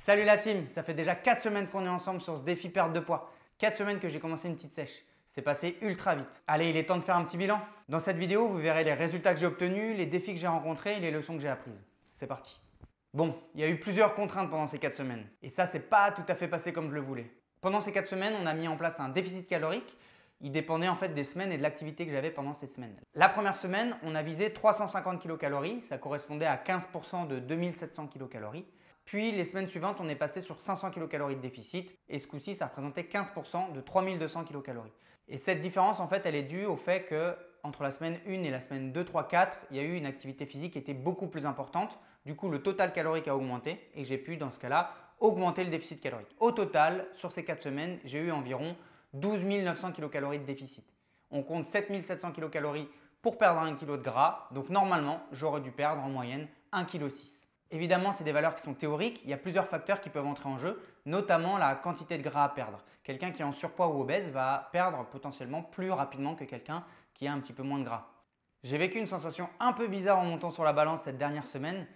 Salut la team, ça fait déjà 4 semaines qu'on est ensemble sur ce défi perte de poids. 4 semaines que j'ai commencé une petite sèche. C'est passé ultra vite. Allez, il est temps de faire un petit bilan. Dans cette vidéo, vous verrez les résultats que j'ai obtenus, les défis que j'ai rencontrés et les leçons que j'ai apprises. C'est parti. Bon, il y a eu plusieurs contraintes pendant ces 4 semaines. Et ça, c'est pas tout à fait passé comme je le voulais. Pendant ces 4 semaines, on a mis en place un déficit calorique. Il dépendait en fait des semaines et de l'activité que j'avais pendant ces semaines. La première semaine, on a visé 350 kcal, ça correspondait à 15% de 2700 kcal. Puis les semaines suivantes, on est passé sur 500 kcal de déficit et ce coup-ci, ça représentait 15% de 3200 kcal. Et cette différence, en fait, elle est due au fait que entre la semaine 1 et la semaine 2, 3, 4, il y a eu une activité physique qui était beaucoup plus importante. Du coup, le total calorique a augmenté et j'ai pu, dans ce cas-là, augmenter le déficit calorique. Au total, sur ces 4 semaines, j'ai eu environ 12 900 kcal de déficit. On compte 7 700 kcal pour perdre 1 kg de gras. Donc normalement, j'aurais dû perdre en moyenne 1,6 kg. Évidemment, c'est des valeurs qui sont théoriques. Il y a plusieurs facteurs qui peuvent entrer en jeu, notamment la quantité de gras à perdre. Quelqu'un qui est en surpoids ou obèse va perdre potentiellement plus rapidement que quelqu'un qui a un petit peu moins de gras. J'ai vécu une sensation un peu bizarre en montant sur la balance cette dernière semaine.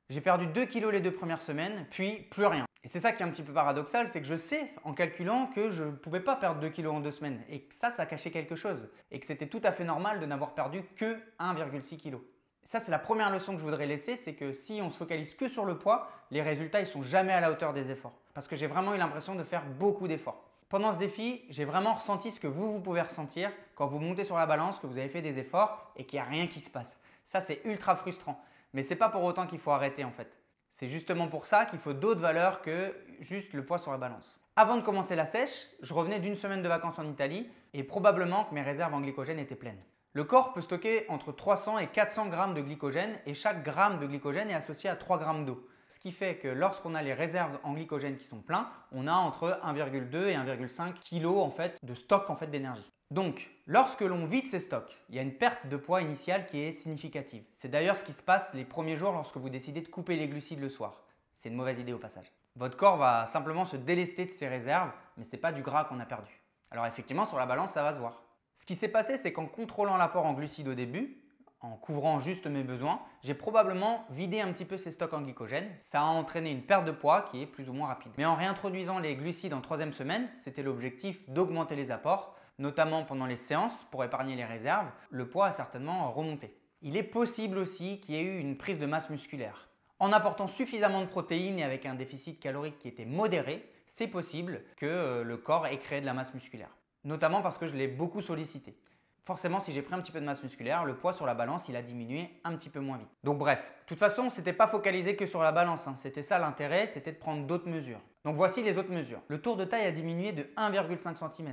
J'ai perdu 2 kg les 2 premières semaines, puis plus rien. Et c'est ça qui est un petit peu paradoxal, c'est que je sais en calculant que je ne pouvais pas perdre 2 kg en 2 semaines et que ça cachait quelque chose et que c'était tout à fait normal de n'avoir perdu que 1,6 kg. Ça, c'est la première leçon que je voudrais laisser, c'est que si on se focalise que sur le poids, les résultats ne sont jamais à la hauteur des efforts. Parce que j'ai vraiment eu l'impression de faire beaucoup d'efforts. Pendant ce défi, j'ai vraiment ressenti ce que vous pouvez ressentir quand vous montez sur la balance, que vous avez fait des efforts et qu'il n'y a rien qui se passe. Ça, c'est ultra frustrant. Mais ce n'est pas pour autant qu'il faut arrêter en fait. C'est justement pour ça qu'il faut d'autres valeurs que juste le poids sur la balance. Avant de commencer la sèche, je revenais d'une semaine de vacances en Italie et probablement que mes réserves en glycogène étaient pleines. Le corps peut stocker entre 300 et 400 grammes de glycogène et chaque gramme de glycogène est associé à 3 grammes d'eau. Ce qui fait que lorsqu'on a les réserves en glycogène qui sont pleins, on a entre 1,2 et 1,5 kg en fait, de stock en fait, d'énergie. Donc, lorsque l'on vide ces stocks, il y a une perte de poids initiale qui est significative. C'est d'ailleurs ce qui se passe les premiers jours lorsque vous décidez de couper les glucides le soir. C'est une mauvaise idée au passage. Votre corps va simplement se délester de ses réserves, mais ce n'est pas du gras qu'on a perdu. Alors effectivement, sur la balance, ça va se voir. Ce qui s'est passé, c'est qu'en contrôlant l'apport en glucides au début, en couvrant juste mes besoins, j'ai probablement vidé un petit peu ces stocks en glycogène. Ça a entraîné une perte de poids qui est plus ou moins rapide. Mais en réintroduisant les glucides en 3e semaine, c'était l'objectif d'augmenter les apports, notamment pendant les séances pour épargner les réserves, le poids a certainement remonté. Il est possible aussi qu'il y ait eu une prise de masse musculaire. En apportant suffisamment de protéines et avec un déficit calorique qui était modéré, c'est possible que le corps ait créé de la masse musculaire. Notamment parce que je l'ai beaucoup sollicité. Forcément, si j'ai pris un petit peu de masse musculaire, le poids sur la balance, il a diminué un petit peu moins vite. Donc bref, de toute façon, ce n'était pas focalisé que sur la balance. C'était ça l'intérêt, c'était de prendre d'autres mesures. Donc voici les autres mesures. Le tour de taille a diminué de 1,5 cm.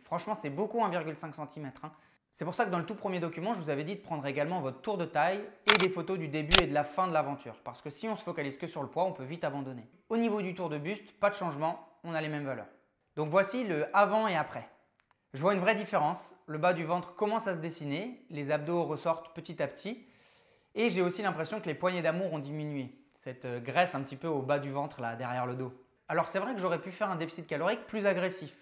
Franchement, c'est beaucoup 1,5 cm. C'est pour ça que dans le tout premier document, je vous avais dit de prendre également votre tour de taille et des photos du début et de la fin de l'aventure. Parce que si on se focalise que sur le poids, on peut vite abandonner. Au niveau du tour de buste, pas de changement, on a les mêmes valeurs. Donc voici le avant et après. Je vois une vraie différence. Le bas du ventre commence à se dessiner, les abdos ressortent petit à petit et j'ai aussi l'impression que les poignées d'amour ont diminué. Cette graisse un petit peu au bas du ventre là, derrière le dos. Alors c'est vrai que j'aurais pu faire un déficit calorique plus agressif,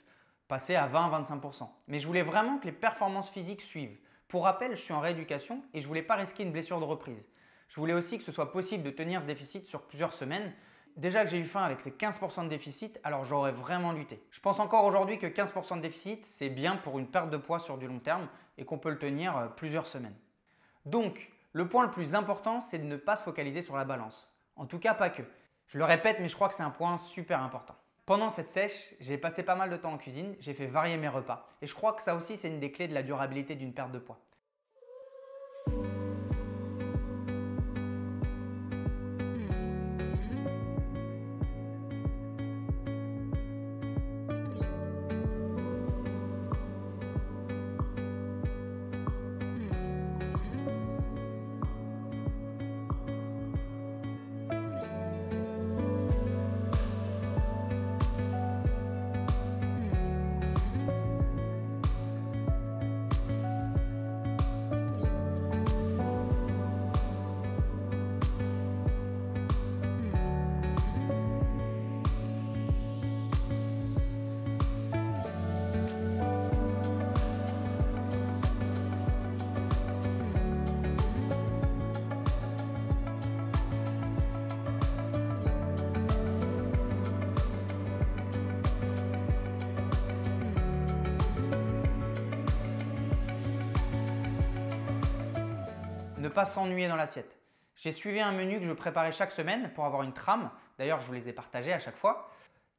passer à 20-25%. Mais je voulais vraiment que les performances physiques suivent. Pour rappel, je suis en rééducation et je ne voulais pas risquer une blessure de reprise. Je voulais aussi que ce soit possible de tenir ce déficit sur plusieurs semaines. Déjà que j'ai eu faim avec ces 15% de déficit, alors j'aurais vraiment lutté. Je pense encore aujourd'hui que 15% de déficit, c'est bien pour une perte de poids sur du long terme et qu'on peut le tenir plusieurs semaines. Donc, le point le plus important, c'est de ne pas se focaliser sur la balance. En tout cas, pas que. Je le répète, mais je crois que c'est un point super important. Pendant cette sèche, j'ai passé pas mal de temps en cuisine, j'ai fait varier mes repas. Et je crois que ça aussi, c'est une des clés de la durabilité d'une perte de poids. ne pas s'ennuyer dans l'assiette. J'ai suivi un menu que je préparais chaque semaine pour avoir une trame. D'ailleurs, je vous les ai partagés à chaque fois.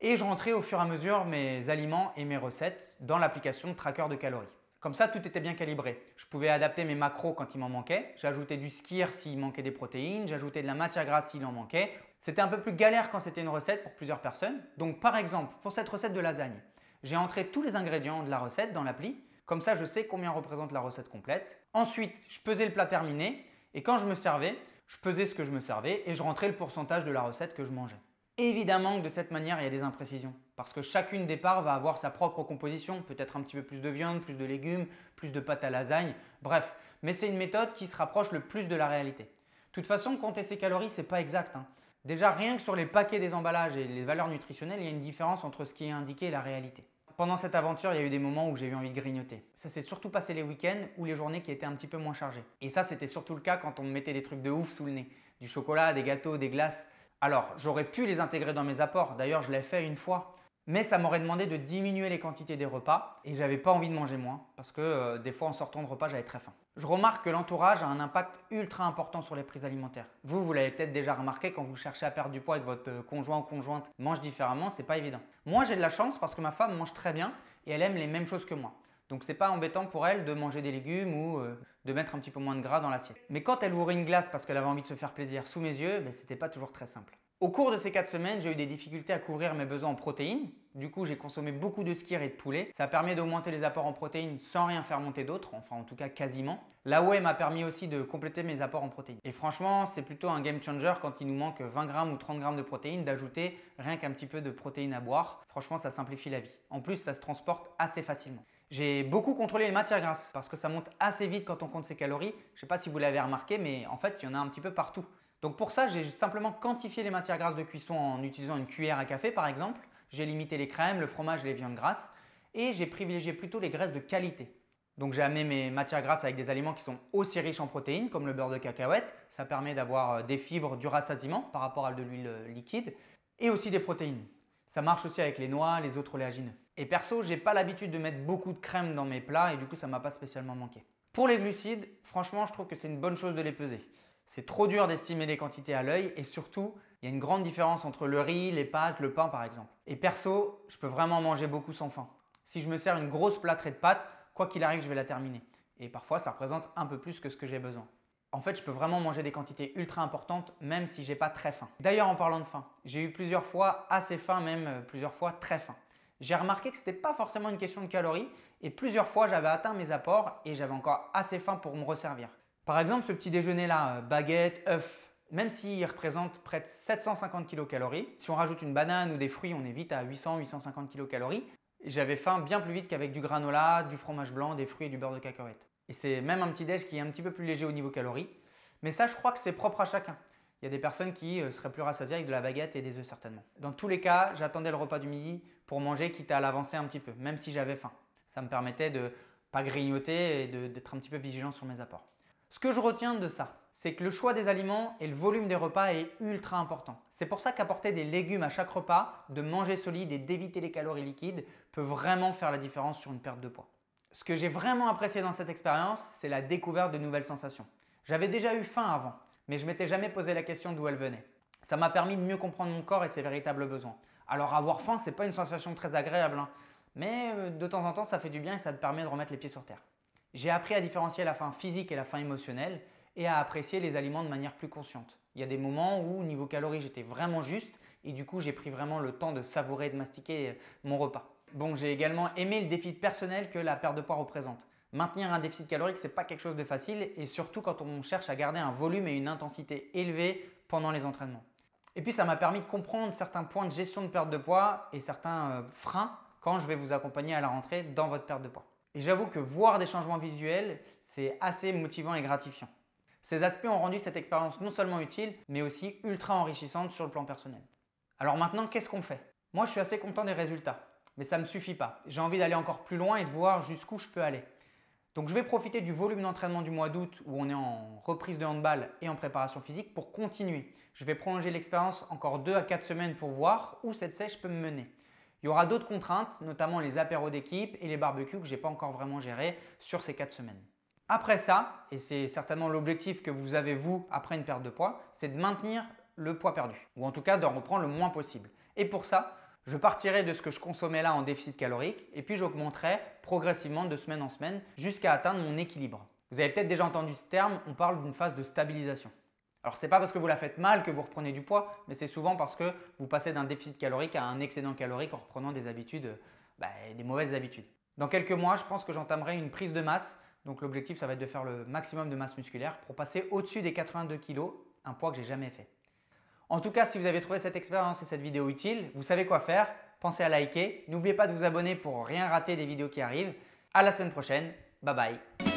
Et je rentrais au fur et à mesure mes aliments et mes recettes dans l'application de tracker de calories. Comme ça, tout était bien calibré. Je pouvais adapter mes macros quand il m'en manquait. J'ajoutais du skyr s'il manquait des protéines. J'ajoutais de la matière grasse s'il en manquait. C'était un peu plus galère quand c'était une recette pour plusieurs personnes. Donc par exemple, pour cette recette de lasagne, j'ai entré tous les ingrédients de la recette dans l'appli. Comme ça, je sais combien représente la recette complète. Ensuite, je pesais le plat terminé. Et quand je me servais, je pesais ce que je me servais et je rentrais le pourcentage de la recette que je mangeais. Évidemment que de cette manière, il y a des imprécisions parce que chacune des parts va avoir sa propre composition, peut-être un petit peu plus de viande, plus de légumes, plus de pâte à lasagne, bref. Mais c'est une méthode qui se rapproche le plus de la réalité. De toute façon, compter ses calories, ce n'est pas exact. Déjà, rien que sur les paquets des emballages et les valeurs nutritionnelles, il y a une différence entre ce qui est indiqué et la réalité. Pendant cette aventure, il y a eu des moments où j'ai eu envie de grignoter. Ça s'est surtout passé les week-ends ou les journées qui étaient un petit peu moins chargées. Et ça, c'était surtout le cas quand on me mettait des trucs de ouf sous le nez. Du chocolat, des gâteaux, des glaces. Alors, j'aurais pu les intégrer dans mes apports, d'ailleurs je l'ai fait une fois, mais ça m'aurait demandé de diminuer les quantités des repas et j'avais pas envie de manger moins parce que des fois en sortant de repas j'avais très faim. Je remarque que l'entourage a un impact ultra important sur les prises alimentaires. Vous l'avez peut-être déjà remarqué quand vous cherchez à perdre du poids et que votre conjoint ou conjointe mange différemment, c'est pas évident. Moi j'ai de la chance parce que ma femme mange très bien et elle aime les mêmes choses que moi. Donc c'est pas embêtant pour elle de manger des légumes ou de mettre un petit peu moins de gras dans l'assiette. Mais quand elle ouvrait une glace parce qu'elle avait envie de se faire plaisir sous mes yeux, c'était pas toujours très simple. Au cours de ces 4 semaines, j'ai eu des difficultés à couvrir mes besoins en protéines. Du coup, j'ai consommé beaucoup de skyr et de poulet. Ça permet d'augmenter les apports en protéines sans rien faire monter d'autres, enfin en tout cas quasiment. La whey m'a permis aussi de compléter mes apports en protéines. Et franchement, c'est plutôt un game changer quand il nous manque 20 grammes ou 30 grammes de protéines d'ajouter rien qu'un petit peu de protéines à boire. Franchement, ça simplifie la vie. En plus, ça se transporte assez facilement. J'ai beaucoup contrôlé les matières grasses parce que ça monte assez vite quand on compte ses calories. Je ne sais pas si vous l'avez remarqué, mais en fait, il y en a un petit peu partout. Donc pour ça, j'ai simplement quantifié les matières grasses de cuisson en utilisant une cuillère à café par exemple. J'ai limité les crèmes, le fromage et les viandes grasses et j'ai privilégié plutôt les graisses de qualité. Donc j'ai amené mes matières grasses avec des aliments qui sont aussi riches en protéines comme le beurre de cacahuète. Ça permet d'avoir des fibres, du rassasiement par rapport à de l'huile liquide et aussi des protéines. Ça marche aussi avec les noix, les autres oléagineux. Et perso, j'ai pas l'habitude de mettre beaucoup de crème dans mes plats et du coup ça m'a pas spécialement manqué. Pour les glucides, franchement je trouve que c'est une bonne chose de les peser. C'est trop dur d'estimer des quantités à l'œil et surtout, il y a une grande différence entre le riz, les pâtes, le pain par exemple. Et perso, je peux vraiment manger beaucoup sans faim. Si je me sers une grosse plâtrée de pâtes, quoi qu'il arrive, je vais la terminer. Et parfois, ça représente un peu plus que ce que j'ai besoin. En fait, je peux vraiment manger des quantités ultra importantes même si j'ai pas très faim. D'ailleurs, en parlant de faim, j'ai eu plusieurs fois assez faim, même plusieurs fois très faim. J'ai remarqué que ce n'était pas forcément une question de calories et plusieurs fois, j'avais atteint mes apports et j'avais encore assez faim pour me resservir. Par exemple, ce petit déjeuner là, baguette, œuf, même s'il représente près de 750 kcal, si on rajoute une banane ou des fruits, on est vite à 800-850 kcal. J'avais faim bien plus vite qu'avec du granola, du fromage blanc, des fruits et du beurre de cacahuète. Et c'est même un petit déj qui est un petit peu plus léger au niveau calories. Mais ça, je crois que c'est propre à chacun. Il y a des personnes qui seraient plus rassasiées avec de la baguette et des œufs certainement. Dans tous les cas, j'attendais le repas du midi pour manger quitte à l'avancer un petit peu, même si j'avais faim. Ça me permettait de ne pas grignoter et d'être un petit peu vigilant sur mes apports. Ce que je retiens de ça, c'est que le choix des aliments et le volume des repas est ultra important. C'est pour ça qu'apporter des légumes à chaque repas, de manger solide et d'éviter les calories liquides peut vraiment faire la différence sur une perte de poids. Ce que j'ai vraiment apprécié dans cette expérience, c'est la découverte de nouvelles sensations. J'avais déjà eu faim avant, mais je ne m'étais jamais posé la question d'où elle venait. Ça m'a permis de mieux comprendre mon corps et ses véritables besoins. Alors avoir faim, ce n'est pas une sensation très agréable, mais de temps en temps, ça fait du bien et ça te permet de remettre les pieds sur terre. J'ai appris à différencier la faim physique et la faim émotionnelle et à apprécier les aliments de manière plus consciente. Il y a des moments où, niveau calories, j'étais vraiment juste et du coup, j'ai pris vraiment le temps de savourer et de mastiquer mon repas. Bon, j'ai également aimé le défi personnel que la perte de poids représente. Maintenir un déficit calorique, ce n'est pas quelque chose de facile et surtout quand on cherche à garder un volume et une intensité élevés pendant les entraînements. Et puis, ça m'a permis de comprendre certains points de gestion de perte de poids et certains freins quand je vais vous accompagner à la rentrée dans votre perte de poids. Et j'avoue que voir des changements visuels, c'est assez motivant et gratifiant. Ces aspects ont rendu cette expérience non seulement utile, mais aussi ultra enrichissante sur le plan personnel. Alors maintenant, qu'est-ce qu'on fait? Moi, je suis assez content des résultats, mais ça ne me suffit pas. J'ai envie d'aller encore plus loin et de voir jusqu'où je peux aller. Donc je vais profiter du volume d'entraînement du mois d'août où on est en reprise de handball et en préparation physique pour continuer. Je vais prolonger l'expérience encore 2 à 4 semaines pour voir où cette sèche peut me mener. Il y aura d'autres contraintes, notamment les apéros d'équipe et les barbecues que je n'ai pas encore vraiment gérés sur ces 4 semaines. Après ça, et c'est certainement l'objectif que vous avez vous après une perte de poids, c'est de maintenir le poids perdu ou en tout cas d'en reprendre le moins possible. Et pour ça, je partirai de ce que je consommais là en déficit calorique et puis j'augmenterai progressivement de semaine en semaine jusqu'à atteindre mon équilibre. Vous avez peut-être déjà entendu ce terme, on parle d'une phase de stabilisation. Alors ce n'est pas parce que vous la faites mal que vous reprenez du poids, mais c'est souvent parce que vous passez d'un déficit calorique à un excédent calorique en reprenant des habitudes, des mauvaises habitudes. Dans quelques mois, je pense que j'entamerai une prise de masse. Donc l'objectif, ça va être de faire le maximum de masse musculaire pour passer au-dessus des 82 kg, un poids que j'ai jamais fait. En tout cas, si vous avez trouvé cette expérience et cette vidéo utile, vous savez quoi faire. Pensez à liker. N'oubliez pas de vous abonner pour rien rater des vidéos qui arrivent. À la semaine prochaine. Bye bye.